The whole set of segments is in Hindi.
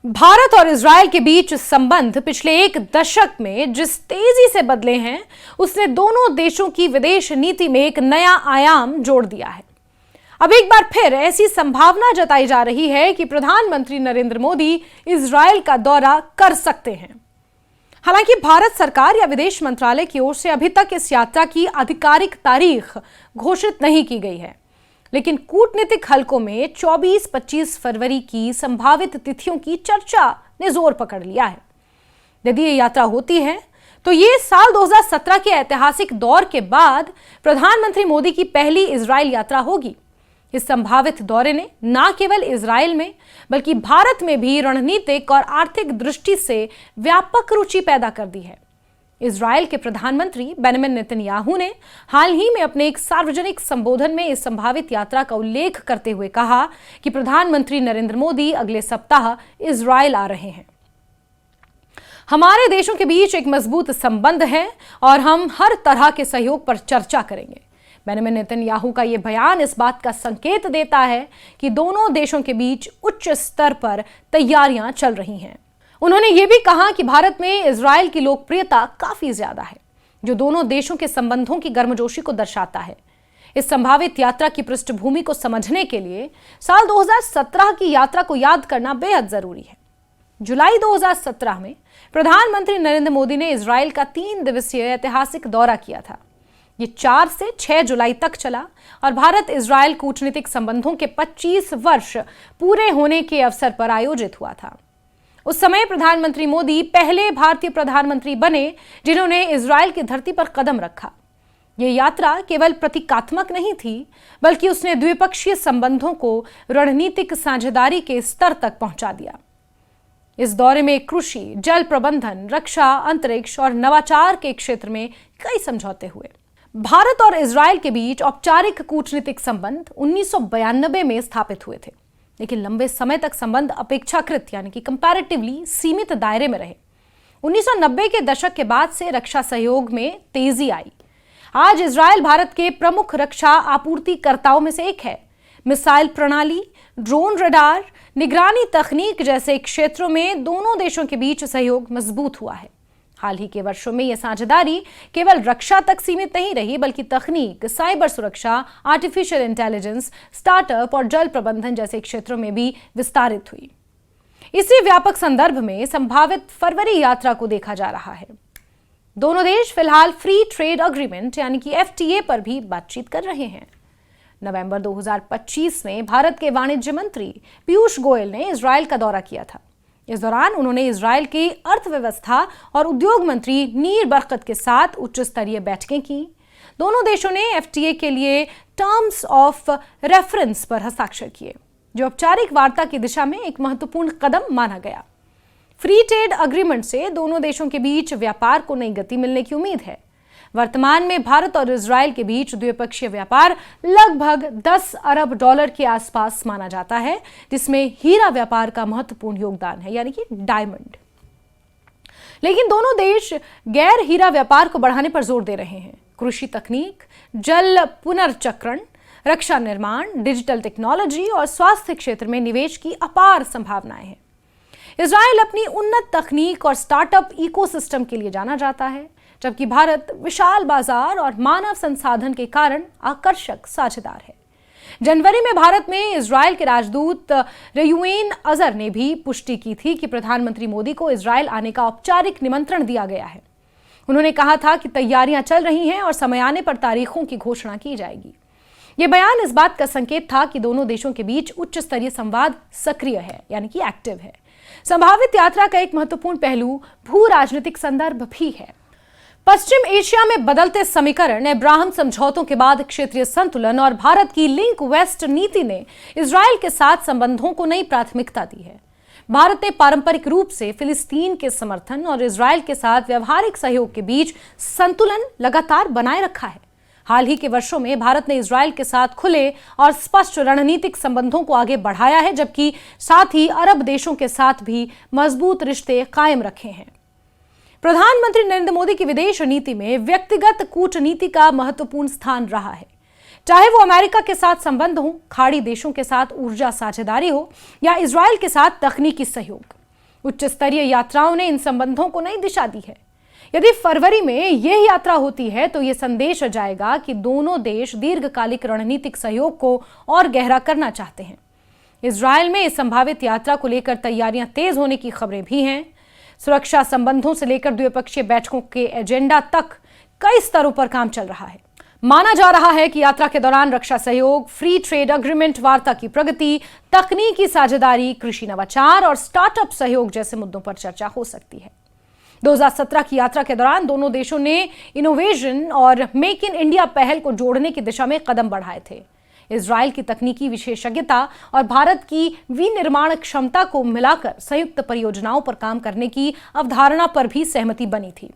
भारत और इजरायल के बीच संबंध पिछले एक दशक में जिस तेजी से बदले हैं, उसने दोनों देशों की विदेश नीति में एक नया आयाम जोड़ दिया है। अब एक बार फिर ऐसी संभावना जताई जा रही है कि प्रधानमंत्री नरेंद्र मोदी इजरायल का दौरा कर सकते हैं। हालांकि भारत सरकार या विदेश मंत्रालय की ओर से अभी तक इस यात्रा की आधिकारिक तारीख घोषित नहीं की गई है, लेकिन कूटनीतिक हलकों में 24-25 फरवरी की संभावित तिथियों की चर्चा ने जोर पकड़ लिया है। यदि ये यात्रा होती है तो ये साल 2017 के ऐतिहासिक दौर के बाद प्रधानमंत्री मोदी की पहली इजरायल यात्रा होगी। इस संभावित दौरे ने न केवल इजरायल में बल्कि भारत में भी रणनीतिक और आर्थिक दृष्टि से व्यापक रुचि पैदा कर दी है। इजरायल के प्रधानमंत्री बेंजामिन नेतन्याहू ने हाल ही में अपने एक सार्वजनिक संबोधन में इस संभावित यात्रा का उल्लेख करते हुए कहा कि प्रधानमंत्री नरेंद्र मोदी अगले सप्ताह इजरायल आ रहे हैं। हमारे देशों के बीच एक मजबूत संबंध है और हम हर तरह के सहयोग पर चर्चा करेंगे। बेंजामिन नेतन्याहू का यह बयान इस बात का संकेत देता है कि दोनों देशों के बीच उच्च स्तर पर तैयारियां चल रही हैं। उन्होंने ये भी कहा कि भारत में इजरायल की लोकप्रियता काफी ज्यादा है, जो दोनों देशों के संबंधों की गर्मजोशी को दर्शाता है। इस संभावित यात्रा की पृष्ठभूमि को समझने के लिए साल 2017 की यात्रा को याद करना बेहद जरूरी है। जुलाई 2017 में प्रधानमंत्री नरेंद्र मोदी ने इजरायल का 3 दिवसीय ऐतिहासिक दौरा किया था। ये 4 से 6 जुलाई तक चला और भारत इजरायल कूटनीतिक संबंधों के 25 वर्ष पूरे होने के अवसर पर आयोजित हुआ था। उस समय प्रधानमंत्री मोदी पहले भारतीय प्रधानमंत्री बने जिन्होंने इजरायल की धरती पर कदम रखा। यह यात्रा केवल प्रतीकात्मक नहीं थी, बल्कि उसने द्विपक्षीय संबंधों को रणनीतिक साझेदारी के स्तर तक पहुंचा दिया। इस दौरे में कृषि, जल प्रबंधन, रक्षा, अंतरिक्ष और नवाचार के क्षेत्र में कई समझौते हुए। भारत और इजरायल के बीच औपचारिक कूटनीतिक संबंध 1992 में स्थापित हुए थे, लेकिन लंबे समय तक संबंध अपेक्षाकृत यानी कि कंपैरेटिवली सीमित दायरे में रहे। 1990 के दशक के बाद से रक्षा सहयोग में तेजी आई। आज इजरायल भारत के प्रमुख रक्षा आपूर्तिकर्ताओं में से एक है। मिसाइल प्रणाली, ड्रोन, रडार, निगरानी तकनीक जैसे क्षेत्रों में दोनों देशों के बीच सहयोग मजबूत हुआ है। हाल ही के वर्षों में यह साझेदारी केवल रक्षा तक सीमित नहीं रही, बल्कि तकनीक, साइबर सुरक्षा, आर्टिफिशियल इंटेलिजेंस, स्टार्टअप और जल प्रबंधन जैसे क्षेत्रों में भी विस्तारित हुई। इसी व्यापक संदर्भ में संभावित फरवरी यात्रा को देखा जा रहा है। दोनों देश फिलहाल फ्री ट्रेड एग्रीमेंट यानी कि FTA पर भी बातचीत कर रहे हैं। नवंबर 2025 में भारत के वाणिज्य मंत्री पीयूष गोयल ने इजरायल का दौरा किया था। इस दौरान उन्होंने इजरायल की अर्थव्यवस्था और उद्योग मंत्री नीर बरकत के साथ उच्च स्तरीय बैठकें की। दोनों देशों ने FTA के लिए टर्म्स ऑफ रेफरेंस पर हस्ताक्षर किए, जो औपचारिक वार्ता की दिशा में एक महत्वपूर्ण कदम माना गया। फ्री ट्रेड एग्रीमेंट से दोनों देशों के बीच व्यापार को नई गति मिलने की उम्मीद है। वर्तमान में भारत और इजरायल के बीच द्विपक्षीय व्यापार लगभग $10 अरब के आसपास माना जाता है, जिसमें हीरा व्यापार का महत्वपूर्ण योगदान है, यानी कि डायमंड। लेकिन दोनों देश गैर हीरा व्यापार को बढ़ाने पर जोर दे रहे हैं। कृषि तकनीक, जल पुनर्चक्रण, रक्षा निर्माण, डिजिटल टेक्नोलॉजी और स्वास्थ्य क्षेत्र में निवेश की अपार संभावनाएं हैं। इजरायल अपनी उन्नत तकनीक और स्टार्टअप इकोसिस्टम के लिए जाना जाता है, जबकि भारत विशाल बाजार और मानव संसाधन के कारण आकर्षक साझेदार है। जनवरी में भारत में इजरायल के राजदूत रेयूएन अजर ने भी पुष्टि की थी कि प्रधानमंत्री मोदी को इजरायल आने का औपचारिक निमंत्रण दिया गया है। उन्होंने कहा था कि तैयारियां चल रही हैं और समय आने पर तारीखों की घोषणा की जाएगी। यह बयान इस बात का संकेत था कि दोनों देशों के बीच उच्च स्तरीय संवाद सक्रिय है, यानी कि एक्टिव है। संभावित यात्रा का एक महत्वपूर्ण पहलू भू राजनीतिक संदर्भ भी है। पश्चिम एशिया में बदलते समीकरण, अब्राहम समझौतों के बाद क्षेत्रीय संतुलन और भारत की लिंक वेस्ट नीति ने इजरायल के साथ संबंधों को नई प्राथमिकता दी है। भारत ने पारंपरिक रूप से फिलिस्तीन के समर्थन और इजरायल के साथ व्यवहारिक सहयोग के बीच संतुलन लगातार बनाए रखा है। हाल ही के वर्षों में भारत ने इजरायल के साथ खुले और स्पष्ट रणनीतिक संबंधों को आगे बढ़ाया है, जबकि साथ ही अरब देशों के साथ भी मजबूत रिश्ते कायम रखे हैं। प्रधानमंत्री नरेंद्र मोदी की विदेश नीति में व्यक्तिगत कूटनीति का महत्वपूर्ण स्थान रहा है। चाहे वो अमेरिका के साथ संबंध हो, खाड़ी देशों के साथ ऊर्जा साझेदारी हो या इजरायल के साथ तकनीकी सहयोग। उच्च स्तरीय यात्राओं ने इन संबंधों को नई दिशा दी है। यदि फरवरी में यह यात्रा होती है तो यह संदेश जाएगा कि दोनों देश दीर्घकालिक रणनीतिक सहयोग को और गहरा करना चाहते हैं। इजरायल में इस संभावित यात्रा को लेकर तैयारियां तेज होने की खबरें भी हैं। सुरक्षा संबंधों से लेकर द्विपक्षीय बैठकों के एजेंडा तक कई स्तरों पर काम चल रहा है। माना जा रहा है कि यात्रा के दौरान रक्षा सहयोग, फ्री ट्रेड एग्रीमेंट वार्ता की प्रगति, तकनीकी साझेदारी, कृषि नवाचार और स्टार्टअप सहयोग जैसे मुद्दों पर चर्चा हो सकती है। 2017 की यात्रा के दौरान दोनों देशों ने इनोवेशन और मेक इन इंडिया पहल को जोड़ने की दिशा में कदम बढ़ाए थे। इजरायल की तकनीकी विशेषज्ञता और भारत की विनिर्माण क्षमता को मिलाकर संयुक्त परियोजनाओं पर काम करने की अवधारणा पर भी सहमति बनी थी।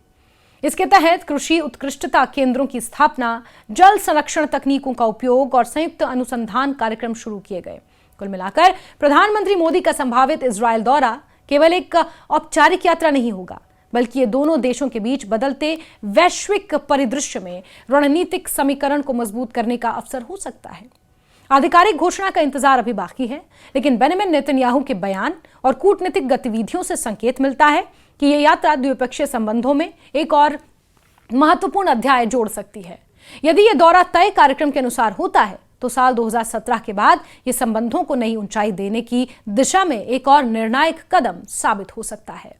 इसके तहत कृषि उत्कृष्टता केंद्रों की स्थापना, जल संरक्षण तकनीकों का उपयोग और संयुक्त अनुसंधान कार्यक्रम शुरू किए गए। कुल मिलाकर प्रधानमंत्री मोदी का संभावित इजरायल दौरा केवल एक औपचारिक यात्रा नहीं होगा, बल्कि ये दोनों देशों के बीच बदलते वैश्विक परिदृश्य में रणनीतिक समीकरण को मजबूत करने का अवसर हो सकता है। आधिकारिक घोषणा का इंतजार अभी बाकी है, लेकिन बेंजामिन नेतन्याहू के बयान और कूटनीतिक गतिविधियों से संकेत मिलता है कि यह यात्रा द्विपक्षीय संबंधों में एक और महत्वपूर्ण अध्याय जोड़ सकती है। यदि यह दौरा तय कार्यक्रम के अनुसार होता है तो साल 2017 के बाद ये संबंधों को नई ऊंचाई देने की दिशा में एक और निर्णायक कदम साबित हो सकता है।